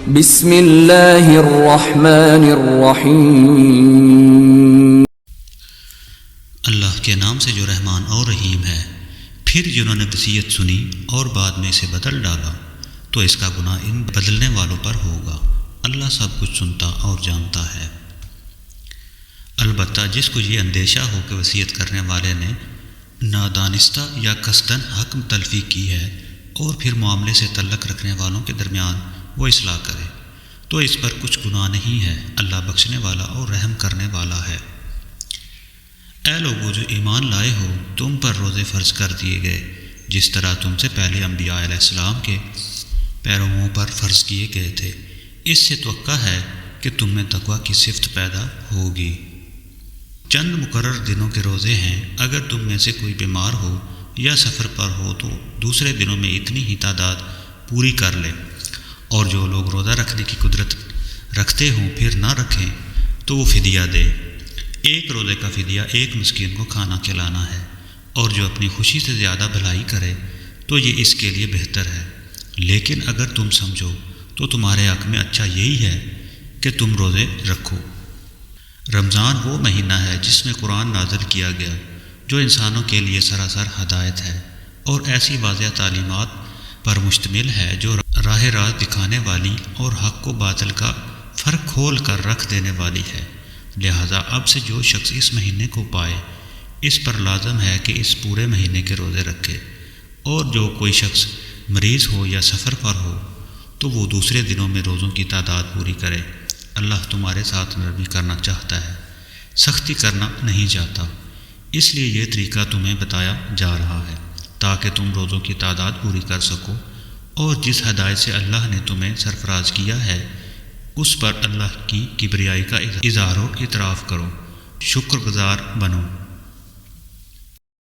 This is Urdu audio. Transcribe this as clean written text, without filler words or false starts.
بسم اللہ الرحمن الرحیم۔ اللہ کے نام سے جو رحمان اور رحیم ہے۔ پھر جنہوں نے وصیت سنی اور بعد میں اسے بدل ڈالا تو اس کا گناہ ان بدلنے والوں پر ہوگا۔ اللہ سب کچھ سنتا اور جانتا ہے۔ البتہ جس کو یہ اندیشہ ہو کہ وصیت کرنے والے نے نادانستہ یا قصداً حکم تلفی کی ہے اور پھر معاملے سے تعلق رکھنے والوں کے درمیان وہ اصلاح کرے تو اس پر کچھ گناہ نہیں ہے۔ اللہ بخشنے والا اور رحم کرنے والا ہے۔ اے لوگو جو ایمان لائے ہو، تم پر روزے فرض کر دیے گئے جس طرح تم سے پہلے انبیاء علیہ السلام کے پیرووں پر فرض کیے گئے تھے۔ اس سے توقع ہے کہ تم میں تقویٰ کی صفت پیدا ہوگی۔ چند مقرر دنوں کے روزے ہیں۔ اگر تم میں سے کوئی بیمار ہو یا سفر پر ہو تو دوسرے دنوں میں اتنی ہی تعداد پوری کر لے، اور جو لوگ روزہ رکھنے کی قدرت رکھتے ہوں پھر نہ رکھیں تو وہ فدیہ دے۔ ایک روزے کا فدیہ ایک مسکین کو کھانا کھلانا ہے، اور جو اپنی خوشی سے زیادہ بھلائی کرے تو یہ اس کے لیے بہتر ہے۔ لیکن اگر تم سمجھو تو تمہارے حق میں اچھا یہی ہے کہ تم روزے رکھو۔ رمضان وہ مہینہ ہے جس میں قرآن نازل کیا گیا، جو انسانوں کے لیے سراسر ہدایت ہے اور ایسی واضح تعلیمات پر مشتمل ہے جو راہ راست دکھانے والی اور حق و باطل کا فرق کھول کر رکھ دینے والی ہے۔ لہذا اب سے جو شخص اس مہینے کو پائے اس پر لازم ہے کہ اس پورے مہینے کے روزے رکھے، اور جو کوئی شخص مریض ہو یا سفر پر ہو تو وہ دوسرے دنوں میں روزوں کی تعداد پوری کرے۔ اللہ تمہارے ساتھ نرمی کرنا چاہتا ہے، سختی کرنا نہیں چاہتا۔ اس لیے یہ طریقہ تمہیں بتایا جا رہا ہے تاکہ تم روزوں کی تعداد پوری کر سکو، اور جس ہدایت سے اللہ نے تمہیں سرفراز کیا ہے اس پر اللہ کی کبریائی کا اظہار و اعتراف کرو، شکر گزار بنو۔